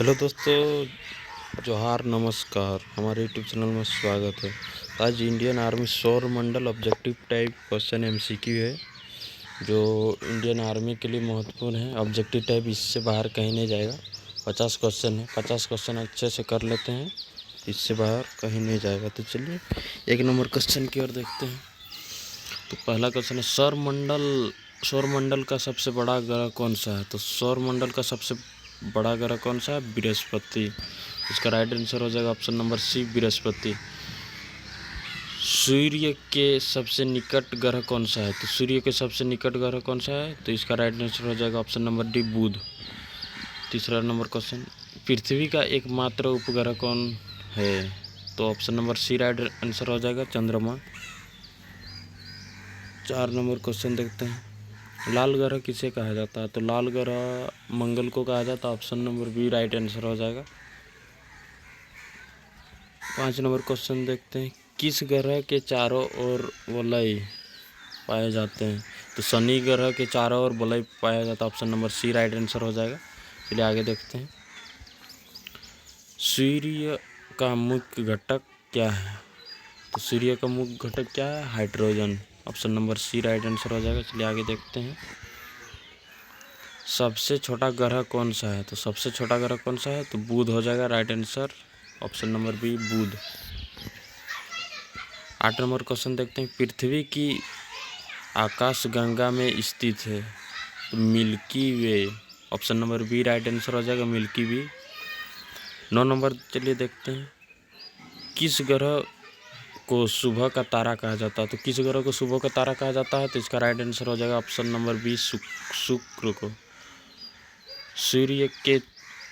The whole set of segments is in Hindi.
हेलो दोस्तों, जोहार नमस्कार। हमारे यूट्यूब चैनल में स्वागत है। आज इंडियन आर्मी सौर मंडल ऑब्जेक्टिव टाइप क्वेश्चन एमसीक्यू है, जो इंडियन आर्मी के लिए महत्वपूर्ण है। ऑब्जेक्टिव टाइप इससे बाहर कहीं नहीं जाएगा। 50 क्वेश्चन है, 50 क्वेश्चन अच्छे से कर लेते हैं, इससे बाहर कहीं नहीं जाएगा। तो चलिए 1 नंबर क्वेश्चन की ओर देखते हैं। तो पहला क्वेश्चन है, सौर मंडल का सबसे बड़ा ग्रह कौन सा है? तो सौर मंडल का सबसे बड़ा ग्रह कौन सा है? बृहस्पति। इसका राइट आंसर हो जाएगा ऑप्शन नंबर सी, बृहस्पति। सूर्य के सबसे निकट ग्रह कौन सा है? तो सूर्य के सबसे निकट ग्रह कौन सा है? तो इसका राइट आंसर हो जाएगा ऑप्शन नंबर डी, बुध। तीसरा नंबर क्वेश्चन, पृथ्वी का एकमात्र उपग्रह कौन है? तो option number C right answer हो जाएगा, चंद्रमा। 4 नंबर क्वेश्चन देखते हैं, लाल ग्रह किसे कहा जाता है? तो लाल ग्रह मंगल को कहा जाता है। Option number B right answer हो जाएगा। 5 नंबर क्वेश्चन देखते हैं, किस ग्रह के चारों ओर वलय पाए जाते हैं? तो शनि ग्रह के चारों ओर वलय पाया जाता है। Option number C right answer हो जाएगा। चलिए आगे देखते हैं, सूर्य का मुख्य घटक क्या है? तो सूर्य का मुख्य घटक क्या है? Hydrogen. Option number C right answer हो जाएगा। चलिए आगे देखते हैं, सबसे छोटा ग्रह कौन सा है? तो सबसे छोटा ग्रह कौन सा है? तो बुध हो जाएगा, right answer option number B, Budh. 8 number question देखते हैं, पृथ्वी की आकाशगंगा में स्थित है? तो milky way. Option number B right answer हो जाएगा, मिल्की वे। 9 नंबर चलिए देखते हैं, किस ग्रह को सुबह का तारा कहा जाता है? तो किस ग्रह को सुबह का तारा कहा जाता है? तो इसका राइट आंसर हो जाएगा ऑप्शन नंबर बी, शुक्र को। सूर्य के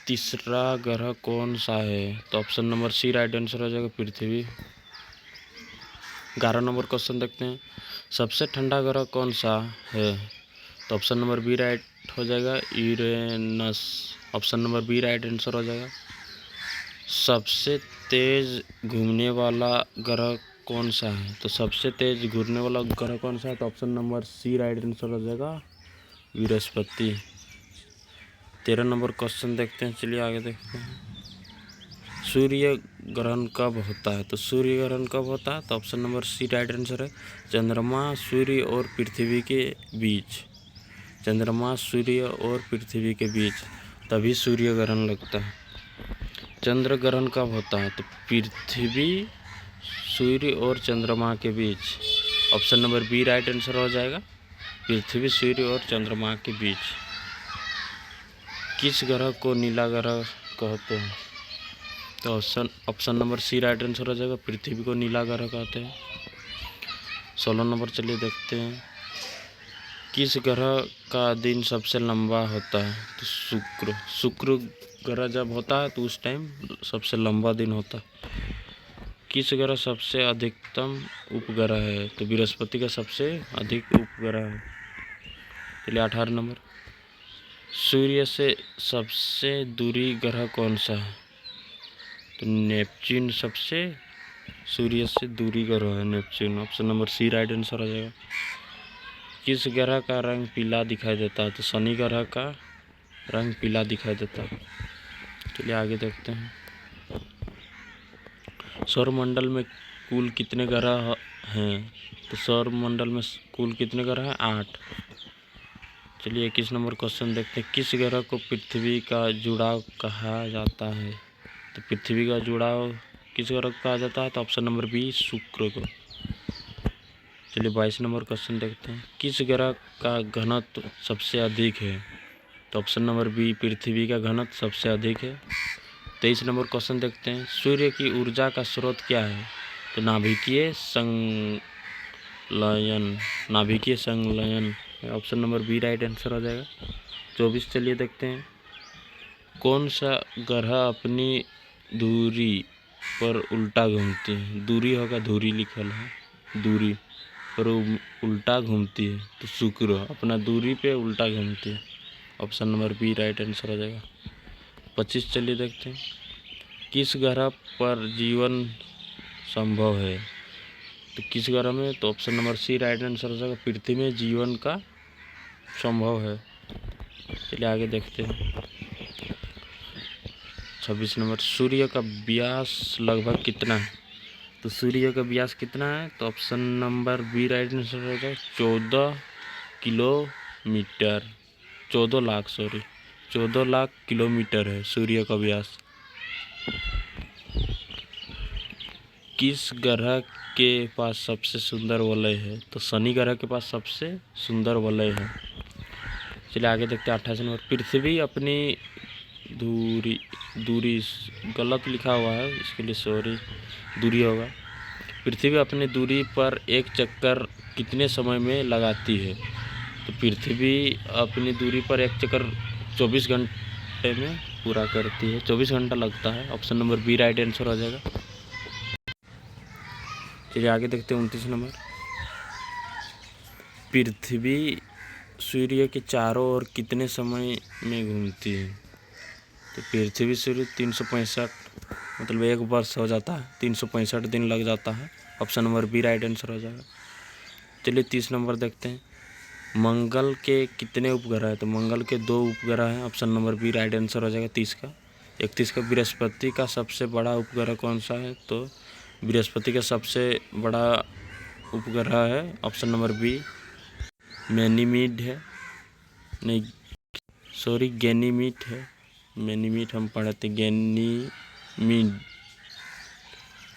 तीसरा ग्रह कौन सा है? तो option number C right answer हो जाएगा, पृथ्वी। 11 नंबर क्वेश्चन देखते हैं, सबसे ठंडा ग्रह कौन सा है? तो ऑप्शन नंबर बी राइट हो जाएगा, Uranus. Option number B right answer हो जाएगा। सबसे तेज घूमने वाला ग्रह कौन सा है? तो सबसे तेज घूमने वाला ग्रह कौन सा है? तो option number C right answer हो जाएगा, बृहस्पति। 13 नंबर क्वेश्चन देखते हैं, चलिए आगे देखते हैं, सूर्य ग्रहण कब होता है? तो सूर्य ग्रहण कब होता है? तो option number C right answer है, चंद्रमा सूर्य और पृथ्वी के बीच। चंद्रमा सूर्य और पृथ्वी के बीच तभी सूर्य ग्रहण लगता है। चंद्र ग्रहण कब होता है? तो पृथ्वी सूर्य और चंद्रमा के बीच। Option number B right answer हो जाएगा, पृथ्वी सूर्य और चंद्रमा के बीच। किस ग्रह को नीला ग्रह कहते हैं? तो option number C right answer हो जाएगा, पृथ्वी को नीला ग्रह कहते हैं। 16 नंबर चलिए देखते हैं, किस ग्रह का दिन सबसे लंबा होता है? तो शुक्र ग्रह जब होता है तो उस टाइम सबसे लंबा दिन होता है। किस ग्रह सबसे अधिकतम उपग्रह है? तो बृहस्पति का सबसे अधिक उपग्रह है। चलिए 18 नंबर, सूर्य से सबसे दूरी ग्रह कौन सा है? तो नेपच्यून सबसे सूर्य से दूरी ग्रह है, Neptune. Option number C right answer हो जाएगा। किस ग्रह का रंग पीला दिखाई देता है? तो शनि ग्रह का रंग पीला दिखाई देता है। चलिए आगे देखते हैं, सौरमंडल में कुल कितने ग्रह हैं? तो सौरमंडल में कुल कितने ग्रह हैं? 8। चलिए 21 नंबर क्वेश्चन देखते हैं, किस ग्रह को पृथ्वी का जुड़ाव कहा जाता है? तो पृथ्वी का जुड़ाव किस ग्रह को कहा जाता है? तो ऑप्शन नंबर बी, शुक्र को। चलिए 22 नंबर क्वेश्चन देखते हैं, किस ग्रह का घनत्व सबसे अधिक है? तो ऑप्शन नंबर बी, पृथ्वी का घनत्व सबसे अधिक है। 23 नंबर क्वेश्चन देखते हैं, सूर्य की ऊर्जा का स्रोत क्या है? तो नाभिकीय संलयन। Option number B right answer हो जाएगा। 24 चलिए देखते हैं, कौन सा ग्रह अपनी धुरी पर उल्टा घूमती है? दूरी होगा, धुरी लिखल है, दूरी पर उल्टा घूमती है। तो शुक्र अपना दूरी पे उल्टा घूमती है। Option number B right answer हो जाएगा। 25 चलिए देखते हैं, किस ग्रह पर जीवन संभव है? तो किस ग्रह में? तो option number C right answer हो जाएगा, पृथ्वी में जीवन का संभव है। चलिए आगे देखते हैं, 26 नंबर, सूर्य का व्यास लगभग कितना है? तो सूर्य का व्यास कितना है? तो option number B right answer हो जाएगा 14 किलोमीटर। 14 लाख किलोमीटर है सूर्य का व्यास। किस ग्रह के पास सबसे सुंदर वलय है? तो शनि ग्रह के पास सबसे सुंदर वलय है। चलिए आगे देखते हैं 28 नंबर, पृथ्वी अपनी दूरी गलत लिखा हुआ है, इसके लिए सॉरी, दूरी होगा। पृथ्वी अपनी दूरी पर एक चक्कर कितने समय में लगाती है? तो पृथ्वी अपनी दूरी पर एक चक्कर 24 घंटे में पूरा करती है। 24 घंटा लगता है। Option number B right answer हो जाएगा। चलिए आगे देखते हैं 29 नंबर, पृथ्वी सूर्य के चारों ओर कितने समय में घूमती है? तो पृथ्वी सूर्य 365 मतलब 1 वर्ष हो जाता है, 365 दिन लग जाता है। Option number B right answer हो जाएगा। चलिए 30 नंबर देखते हैं, मंगल के कितने उपग्रह हैं? तो मंगल के 2 उपग्रह हैं। Option number B right answer हो जाएगा 30 का। 31 का, बृहस्पति का सबसे बड़ा उपग्रह कौन सा है? तो बृहस्पति का सबसे बड़ा उपग्रह है ऑप्शन नंबर बी मैनीमीड है, नहीं सॉरी गैनीमीड है। मैनीमीड हम पढ़े थे, Ganymede.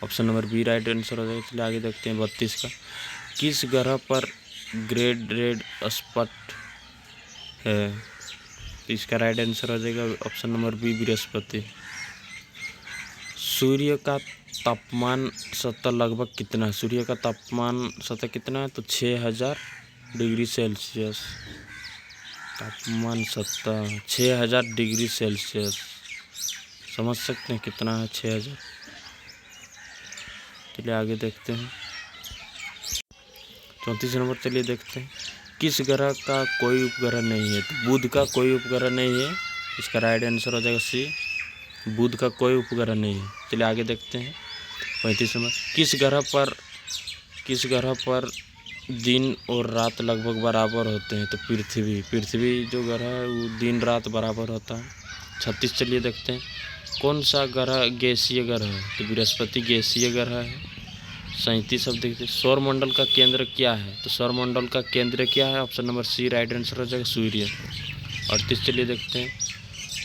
Option number B right answer हो जाएगा। चलिए आगे देखते हैं 32 का, किस ग्रह पर ग्रेट रेड स्पॉट है? तो इसका राइट आंसर हो जाएगा ऑप्शन नंबर बी बृहस्पति। सूर्य का तापमान सतह लगभग कितना है? सूर्य का तापमान सतह कितना है? तो 6000 डिग्री सेल्सियस। तापमान सतह 6000 डिग्री सेल्सियस, समझ सकते हैं कितना है 6000। चलिए आगे देखते हैं 34 नंबर। चलिए देखते हैं, किस ग्रह का कोई उपग्रह नहीं है? तो बुध का कोई उपग्रह नहीं है। इसका राइट आंसर हो जाएगा सी, बुध का कोई उपग्रह नहीं है। चलिए आगे देखते हैं 35 नंबर, किस ग्रह पर दिन और रात लगभग बराबर होते हैं? तो पृथ्वी जो ग्रह है वो दिन रात बराबर होता है। 36 चलिए देखते हैं, कौन सा ग्रह गैसीय ग्रह है? तो बृहस्पति गैसीय ग्रह है। 37 अब देखते हैं, सौर मंडल का केंद्र क्या है? तो सौर मंडल का केंद्र क्या है? Option number C right answer हो जाएगा सूर्य। 38 चलिए देखते हैं,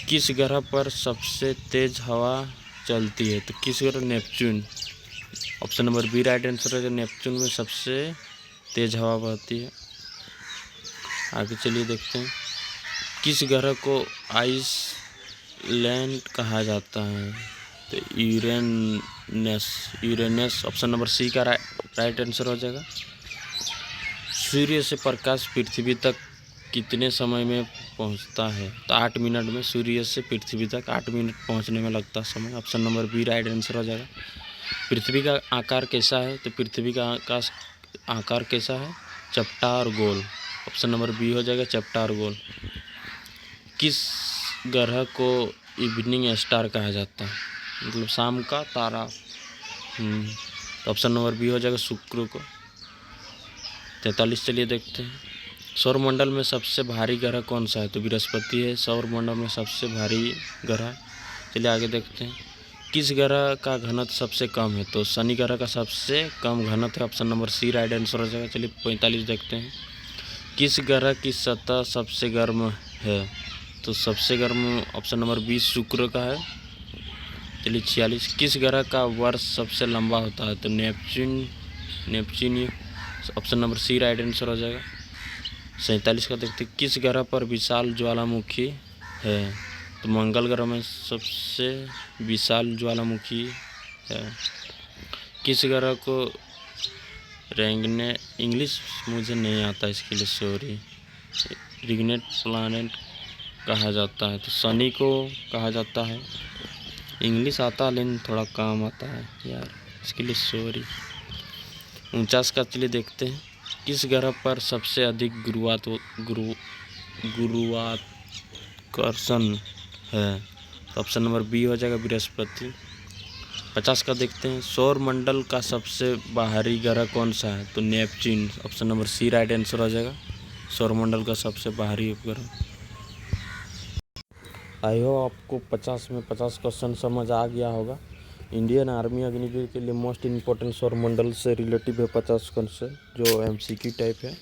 किस ग्रह पर सबसे तेज हवा चलती है? तो किस ग्रह? Neptune. Option number B right answer है, नेपच्यून में सबसे तेज हवा बहती है। आगे चलिए देखते हैं, किस ग्रह को आइसलैंड कहा जाता है? तो यूरेनस। ऑप्शन नंबर सी का राइट आंसर हो जाएगा। सूर्य से प्रकाश पृथ्वी तक कितने समय में पहुंचता है? तो 8 मिनट में सूर्य से पृथ्वी तक 8 मिनट पहुंचने में लगता समय। Option number B right answer हो जाएगा। पृथ्वी का आकार कैसा है? तो पृथ्वी का आकार कैसा है? चपटा और गोल। ऑप्शन नंबर बी हो जाएगा, चपटा और गोल। किस ग्रह को इवनिंग स्टार कहा जाता है? मतलब शाम का तारा। तो ऑप्शन नंबर बी हो जाएगा, शुक्र को। 43 चलिए देखते हैं, सौरमंडल में सबसे भारी ग्रह कौन सा है? तो बृहस्पति है सौरमंडल में सबसे भारी ग्रह। चलिए आगे देखते हैं, किस ग्रह का घनत्व सबसे कम है? तो शनि ग्रह का सबसे कम घनत्व है। Option number C right answer हो जाएगा। चलिए 45 देखते हैं, किस ग्रह की सतह सबसे गर्म है? तो सबसे गर्म ऑप्शन नंबर बी शुक्र का है। चलिए 46, किस ग्रह का वर्ष सबसे लंबा होता है? तो Neptune. Option number C right answer हो जाएगा। 47 का देखते हैं, किस ग्रह पर विशाल ज्वालामुखी है? तो मंगल ग्रह में सबसे विशाल ज्वालामुखी है। किस ग्रह को इंग्लिश मुझे नहीं आता, इसके लिए सॉरी, रिग्नेट प्लानेट कहा जाता है? तो शनि को कहा जाता है। इंग्लिश आता लेकिन थोड़ा कम आता है यार, इसके लिए सॉरी। 49 का चलिए देखते हैं, किस ग्रह पर सबसे अधिक गुरुत्वाकर्षण है? तो ऑप्शन नंबर बी हो जाएगा, बृहस्पति। 50 का देखते हैं, सौर मंडल का सबसे बाहरी ग्रह कौन सा है? तो Neptune. Option number C right answer हो जाएगा, सौर मंडल का सबसे बाहरी उपग्रह। आई होप आपको 50 में 50 क्वेश्चन समझ आ गया होगा। इंडियन आर्मी अग्निवीर के लिए मोस्ट इम्पोर्टेंट सौर मंडल से रिलेटिव है 50 क्वेश्चन जो एमसीक्यू टाइप है।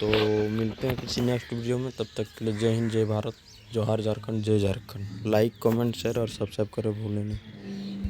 तो मिलते हैं किसी नेक्स्ट वीडियो में, तब तक के लिए जय हिंद, जय भारत, जोहार झारखंड, जय झारखंड। लाइक कमेंट शेयर और सब्सक्राइब करें भूलें नहीं।